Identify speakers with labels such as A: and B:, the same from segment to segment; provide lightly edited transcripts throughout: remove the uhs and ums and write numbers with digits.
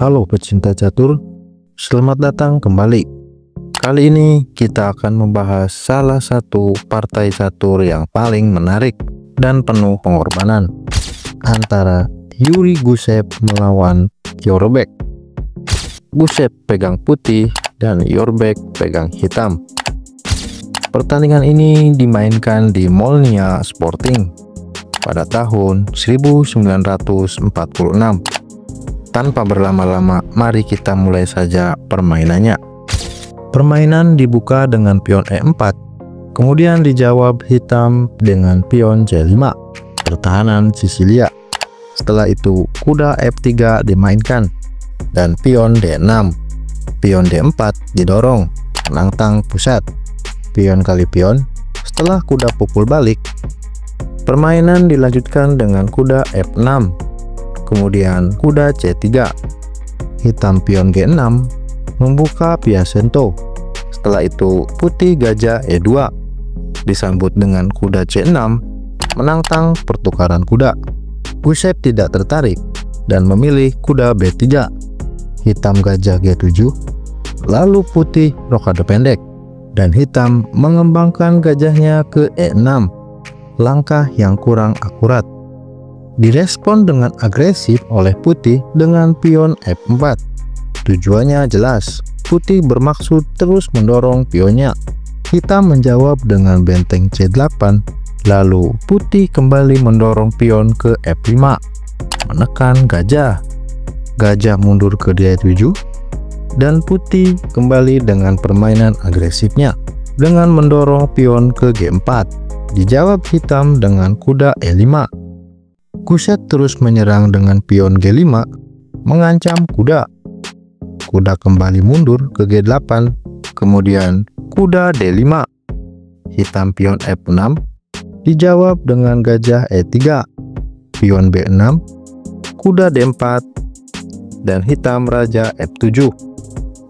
A: Halo pecinta catur, selamat datang kembali. Kali ini kita akan membahas salah satu partai catur yang paling menarik dan penuh pengorbanan antara Yuri Gusev melawan Yorobek. Gusev pegang putih dan Yorobek pegang hitam. Pertandingan ini dimainkan di Molnia Sporting pada tahun 1946. Tanpa berlama-lama, mari kita mulai saja permainannya. Permainan dibuka dengan pion E4, kemudian dijawab hitam dengan pion C5, pertahanan Sisilia. Setelah itu kuda F3 dimainkan dan pion D6. Pion D4 didorong, menantang pusat. Pion kali pion. Setelah kuda pukul balik, permainan dilanjutkan dengan kuda F6. Kemudian kuda C3, hitam pion G6 membuka Piacento. Setelah itu putih gajah E2 disambut dengan kuda C6 menantang pertukaran kuda. Gusev tidak tertarik dan memilih kuda B3, hitam gajah G7, lalu putih rokade pendek dan hitam mengembangkan gajahnya ke E6, langkah yang kurang akurat. Direspon dengan agresif oleh putih dengan pion F4. Tujuannya jelas, putih bermaksud terus mendorong pionnya. Hitam menjawab dengan benteng C8, lalu putih kembali mendorong pion ke F5, menekan gajah. Gajah mundur ke D7, dan putih kembali dengan permainan agresifnya dengan mendorong pion ke G4. Dijawab hitam dengan kuda E5. Gusev terus menyerang dengan pion G5, mengancam kuda. Kuda kembali mundur ke G8, kemudian kuda D5. Hitam pion F6, dijawab dengan gajah E3, pion B6, kuda D4, dan hitam raja F7.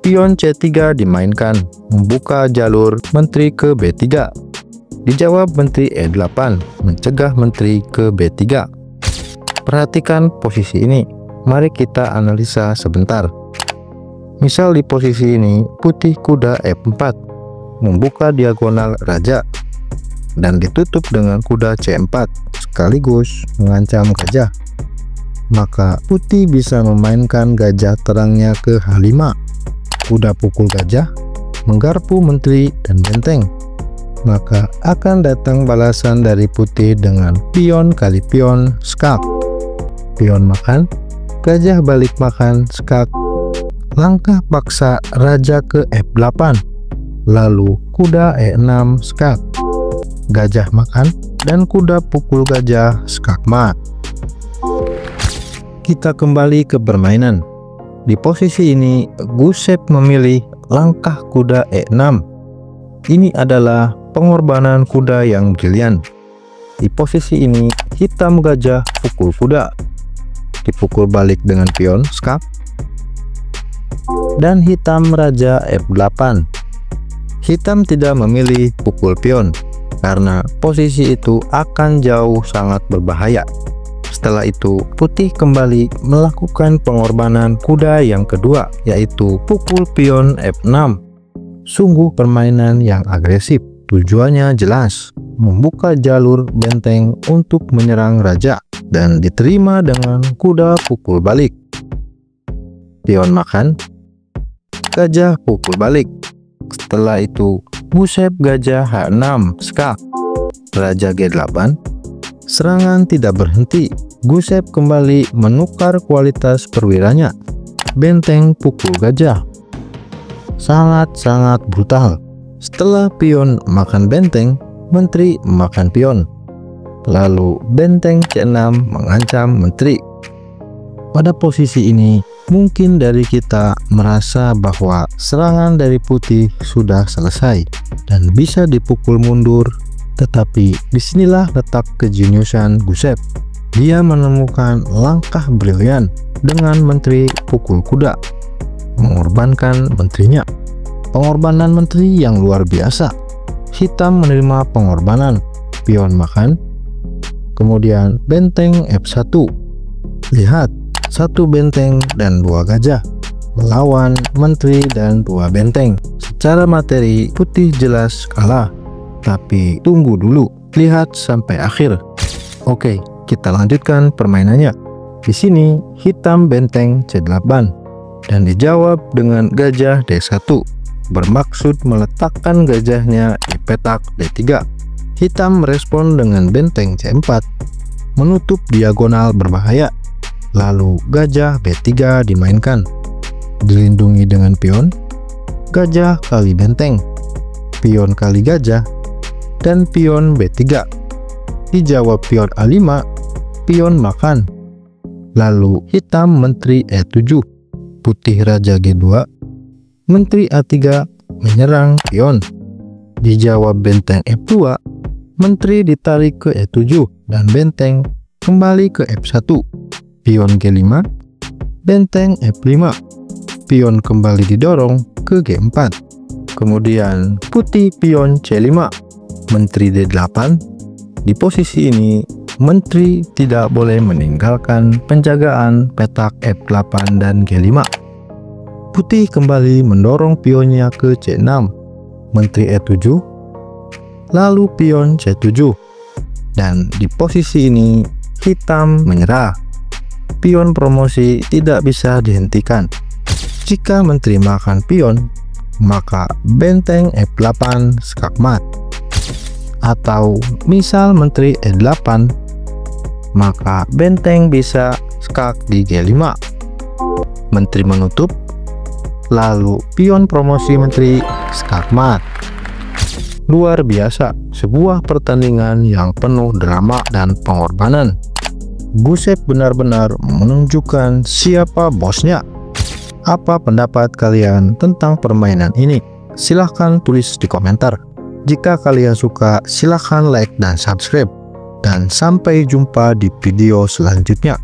A: Pion C3 dimainkan, membuka jalur menteri ke B3. Dijawab menteri E8, mencegah menteri ke B3. Perhatikan posisi ini, mari kita analisa sebentar. Misal di posisi ini, putih kuda F4, membuka diagonal raja, dan ditutup dengan kuda C4, sekaligus mengancam gajah. Maka putih bisa memainkan gajah terangnya ke H5, kuda pukul gajah, menggarpu menteri dan benteng. Maka akan datang balasan dari putih dengan pion kali pion skak. Pion makan, gajah balik makan skak. Langkah paksa raja ke F8, lalu kuda E6 skak. Gajah makan dan kuda pukul gajah skak mat. Kita kembali ke permainan. Di posisi ini Gusev memilih langkah kuda E6. Ini adalah pengorbanan kuda yang brilian. Di posisi ini hitam gajah pukul kuda, dipukul balik dengan pion skak, dan hitam raja F8. Hitam tidak memilih pukul pion karena posisi itu akan jauh sangat berbahaya. Setelah itu putih kembali melakukan pengorbanan kuda yang kedua, yaitu pukul pion F6. Sungguh permainan yang agresif. Tujuannya jelas, membuka jalur benteng untuk menyerang raja, dan diterima dengan kuda pukul balik. Pion makan, gajah pukul balik. Setelah itu Gusev gajah H6 skak, raja G8. Serangan tidak berhenti. Gusev kembali menukar kualitas perwiranya. Benteng pukul gajah. Sangat-sangat brutal. Setelah pion makan benteng, menteri makan pion. Lalu benteng C6 mengancam menteri. Pada posisi ini, mungkin dari kita merasa bahwa serangan dari putih sudah selesai dan bisa dipukul mundur. Tetapi disinilah letak kejeniusan Gusev. Dia menemukan langkah brilian dengan menteri pukul kuda, mengorbankan menterinya. Pengorbanan menteri yang luar biasa. Hitam menerima pengorbanan, pion makan, kemudian benteng F1. Lihat, 1 benteng dan 2 gajah melawan menteri dan 2 benteng. Secara materi putih jelas kalah, tapi tunggu dulu, lihat sampai akhir. Oke, kita lanjutkan permainannya. Di sini hitam benteng C8 dan dijawab dengan gajah D1, bermaksud meletakkan gajahnya di petak D3. Hitam merespon dengan benteng C4, menutup diagonal berbahaya. Lalu gajah B3 dimainkan, dilindungi dengan pion, gajah kali benteng, pion kali gajah, dan pion B3. Dijawab pion A5, pion makan. Lalu hitam menteri E7, putih raja G2, menteri A3 menyerang pion. Dijawab benteng F2, menteri ditarik ke E7 dan benteng kembali ke F1. Pion G5, benteng F5, pion kembali didorong ke G4. Kemudian putih pion C5, menteri D8. Di posisi ini menteri tidak boleh meninggalkan penjagaan petak F8 dan G5. Putih kembali mendorong pionnya ke C6, menteri E7, lalu pion C7. Dan di posisi ini hitam menyerah. Pion promosi tidak bisa dihentikan. Jika menteri makan pion, maka benteng F8 skakmat. Atau misal menteri E8, maka benteng bisa skak di G5. Menteri menutup, lalu pion promosi menteri skakmat. Luar biasa, sebuah pertandingan yang penuh drama dan pengorbanan. Gusev benar-benar menunjukkan siapa bosnya. Apa pendapat kalian tentang permainan ini? Silahkan tulis di komentar. Jika kalian suka, silahkan like dan subscribe. Dan sampai jumpa di video selanjutnya.